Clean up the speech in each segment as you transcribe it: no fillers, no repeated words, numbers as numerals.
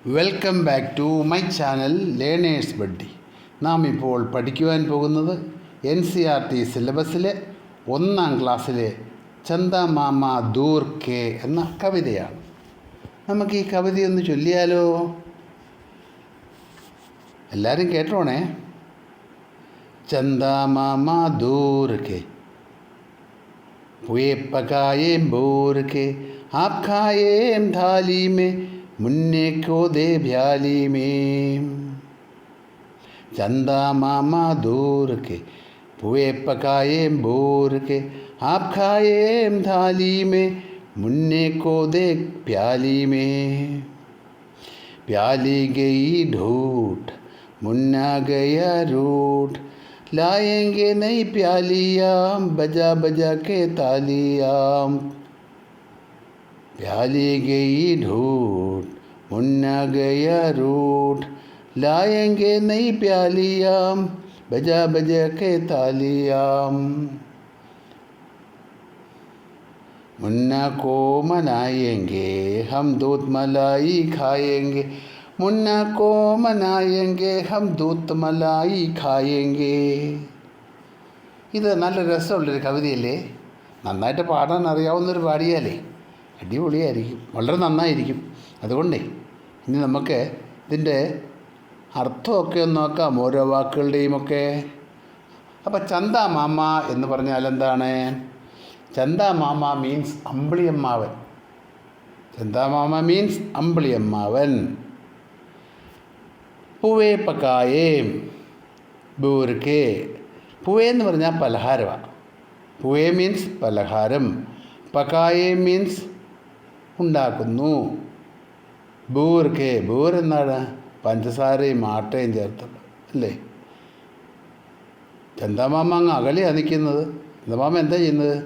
Welcome back to my channel learners buddy. നാം ഇപ്പോൾ പഠിക്കുവാൻ പോകുന്നത് NCERT സിലബസിലെ 1ാം ക്ലാസ്സിലെ ചന്ദാ മാമ ദൂർ കെ എന്ന കവിതയാണ്. നമുക്ക് ഈ കവിതയൊന്ന് ചൊല്ലിയാലോ? എല്ലാവരും കേട്ടോണേ. ചന്ദാ മാമ ദൂർ കെ पुए पकाए बोर के आप खाए थाली में मुन्ने को दे भ्याली में. चंदा मामा दूर के पुए पकाए बोर के आप खाए थाली में मुन्ने को दे प्याली में. प्याली गई ढूठ मुन्ना गया रूठ लाएंगे नई प्यालियाँ बजा बजा के तालियाँ. प्याली गई ढूठ मुन्ना गया रूठ लाएंगे नई प्यालियाँ बजा बजा के तालियाँ. मुन्ना को मनाएंगे हम दूध मलाई खाएंगे. मुन्ना को मनाएंगे हम दूध मलाई खाएंगे. ഇത് നല്ല രസമുള്ളൊരു കവിതയല്ലേ? നന്നായിട്ട് പാടാൻ അറിയാവുന്നൊരു പാടിയാലേ അടിപൊളിയായിരിക്കും, വളരെ നന്നായിരിക്കും. അതുകൊണ്ടേ ഇനി നമുക്ക് ഇതിൻ്റെ അർത്ഥമൊക്കെ ഒന്ന് നോക്കാം, ഓരോ വാക്കുകളുടെയും ഒക്കെ. അപ്പോൾ ചന്ദാ മാമ എന്ന് പറഞ്ഞാൽ എന്താണ്? ചന്ദാ മാമ മീൻസ് അമ്പിളിയമ്മാവൻ. ചന്ദാ മാമ മീൻസ് അമ്പിളിയമ്മാവൻ. പൂവേ പക്കായേ ബൂർക്കെ. പൂവേ എന്ന് പറഞ്ഞാൽ പലഹാരമാണ്. പൂവേ മീൻസ് പലഹാരം, പക്കായേ മീൻസ് ഉണ്ടാക്കുന്നു. ബൂർക്കെ, ബൂർ എന്നാണ് പഞ്ചസാരയും ആട്ടയും ചേർത്തുള്ളത് അല്ലേ? ചന്ദാമാമ അങ്ങ് അകലെയാണ് നിൽക്കുന്നത്. ചന്ദാമാമ എന്താ ചെയ്യുന്നത്?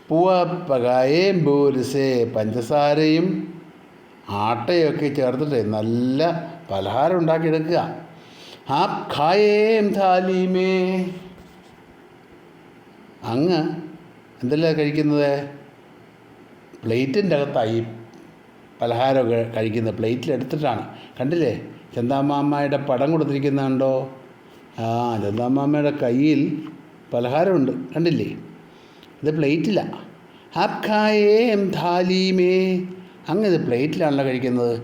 പൂവ പകായേ ബൂർസേ, പഞ്ചസാരയും ആട്ടയൊക്കെ ചേർത്തിട്ട് നല്ല പലഹാരം ഉണ്ടാക്കിയെടുക്കുക. ആപ് ഖായേം താലീമേ, അങ്ങ് എന്തെല്ലാം കഴിക്കുന്നത്? പ്ലേറ്റിൻ്റെ അകത്തായി പലഹാരമൊക്കെ കഴിക്കുന്നത്, പ്ലേറ്റിലെടുത്തിട്ടാണ്. കണ്ടില്ലേ ചന്ദാമാമയുടെ പടം കൊടുത്തിരിക്കുന്നുണ്ടോ? ചന്ദാമാമയുടെ കയ്യിൽ പലഹാരമുണ്ട്, കണ്ടില്ലേ? ഇത് പ്ലേറ്റിലാണ്. ആപ് ഖായേം താലീമേ, അങ്ങ് ഇത് പ്ലേറ്റിലാണല്ലോ കഴിക്കുന്നത്.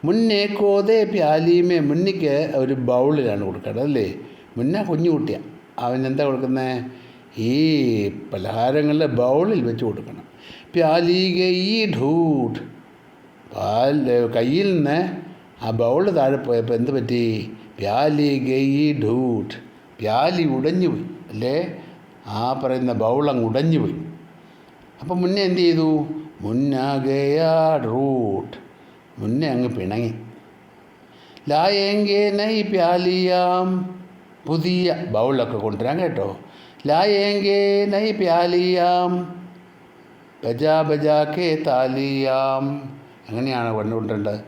മുന്നേ കോതേ പ്യാലിമേ, മുന്നിക്ക് ഒരു ബൗളിലാണ് കൊടുക്കേണ്ടത് അല്ലേ? മുന്നേ കുഞ്ഞു കുട്ടിയാണ്, അവനെന്താ കൊടുക്കുന്നത്? ഈ പലഹാരങ്ങളിൽ ബൗളിൽ വെച്ച് കൊടുക്കണം. പ്യാലി ഗയി ഢൂട്ട്, കയ്യിൽ നിന്ന് ആ ബൗൾ താഴെ പോയപ്പോൾ എന്ത് പറ്റി? പ്യാലി ഗയി ഢൂട്ട്, പ്യാലി ഉടഞ്ഞുപോയി അല്ലേ? ആ പറയുന്ന ബൗളങ്ങ് ഉടഞ്ഞുപോയി. അപ്പം മുന്നേ എന്ത് ചെയ്തു? മുന്നാ ഗയാ റൂട്ട്, മുന്നേ അങ്ങ് പിണങ്ങി. ലായെങ്കെ നൈ പ്യാലിയാം, പുതിയ ബൗളൊക്കെ കൊണ്ടുവരാൻ കേട്ടോ. ലായെങ്കെ നൈ പ്യാലിയാം ബജാ ബജാ കെ താലിയാം. അങ്ങനെയാണ് കൊണ്ടുകൊണ്ടേണ്ടത്.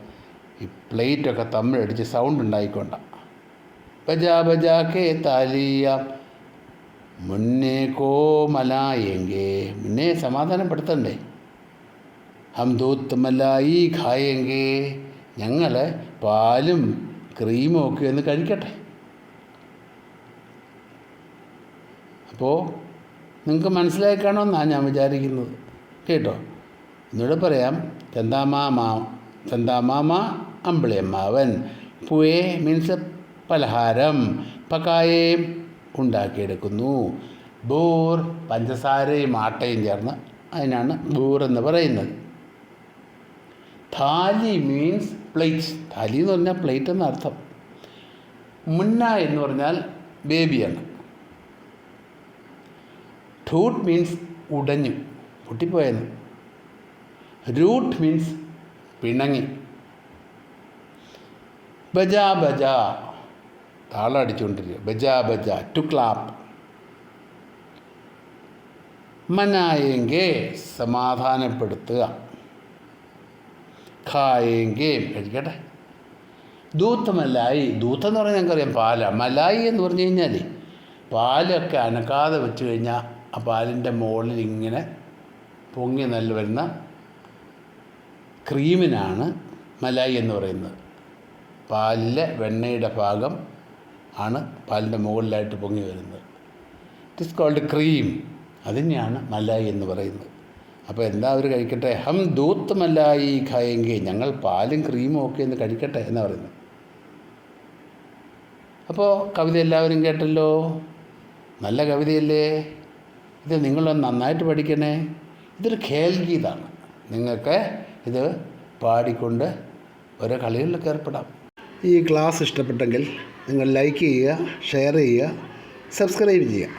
ഈ പ്ലേറ്റൊക്കെ തമ്മിലടിച്ച് സൗണ്ട് ഉണ്ടായിക്കൊണ്ട. ബജാ ബജാ കെ താലിയാം മുന്നേ കോ മലായെങ്കെ, മുന്നേ സമാധാനപ്പെടുത്തണ്ടേ? ഹം ദൂത്ത് മലായി ഖായെങ്കെ, ഞങ്ങൾ പാലും ക്രീമും ഒക്കെ ഒന്ന് കഴിക്കട്ടെ. അപ്പോൾ നിങ്ങൾക്ക് മനസ്സിലായി കാണുമെന്നാണ് ഞാൻ വിചാരിക്കുന്നത് കേട്ടോ. എന്നോട് പറയാം. ചന്ദാമാമ അമ്പിളിയമ്മാവൻ. പൂവേ മീൻസ് പലഹാരം, പക്കായേ ഉണ്ടാക്കിയെടുക്കുന്നു. ബൂർ പഞ്ചസാരയും ആട്ടയും ചേർന്ന്, അതിനാണ് ബൂർ എന്ന് പറയുന്നത്. താലി മീൻസ് പ്ലേറ്റ്. താലി എന്ന് പറഞ്ഞാൽ പ്ലേറ്റ് എന്നർത്ഥം. മുന്ന എന്ന് പറഞ്ഞാൽ ബേബിയാണ്. ഠൂട്ട് മീൻസ് ഉടഞ്ഞു, പൊട്ടിപ്പോയെന്ന്. റൂട്ട് മീൻസ് പിണങ്ങി. ബജാ ബജാ, താളം അടിച്ചുകൊണ്ടിരിക്കുക. ബജാ ബജാ ടു ക്ലാപ്പ്. മനായെങ്കെ സമാധാനപ്പെടുത്തുക. ഖായെങ്കെ കഴിക്കട്ടെ. ദൂത്ത് മലായി, ദൂത്ത് എന്ന് പറഞ്ഞാൽ ഞങ്ങൾക്കറിയാം പാലാണ്. മലായി എന്ന് പറഞ്ഞു കഴിഞ്ഞാൽ പാലൊക്കെ അനക്കാതെ വെച്ച് കഴിഞ്ഞാൽ ആ പാലിൻ്റെ മുകളിൽ ഇങ്ങനെ പൊങ്ങി നല്ല വരുന്ന ക്രീമിനാണ് മലായി എന്ന് പറയുന്നത്. പാലിലെ വെണ്ണയുടെ ഭാഗം ആണ് പാലിൻ്റെ മുകളിലായിട്ട് പൊങ്ങി വരുന്നത്. It is cold cream. അതിനെയാണ് മലായി എന്ന് പറയുന്നത്. അപ്പോൾ എന്താ അവർ കഴിക്കട്ടെ? ഹം ദൂത്ത് മലായി ഖായെങ്കിൽ, ഞങ്ങൾ പാലും ക്രീമും ഒക്കെ ഒന്ന് കഴിക്കട്ടെ എന്നാണ് പറയുന്നത്. അപ്പോൾ കവിത എല്ലാവരും കേട്ടല്ലോ. നല്ല കവിതയല്ലേ ഇത്? നിങ്ങളൊന്ന് നന്നായിട്ട് പഠിക്കണേ. ഇതൊരു ഖേൽഗീതാണ്. നിങ്ങൾക്ക് ഇത് പാടിക്കൊണ്ട് ഓരോ കളികളിലൊക്കെ ഏർപ്പെടാം. ഈ ക്ലാസ് ഇഷ്ടപ്പെട്ടെങ്കിൽ നിങ്ങൾ ലൈക്ക് ചെയ്യുക, ഷെയർ ചെയ്യുക, സബ്സ്ക്രൈബ് ചെയ്യുക.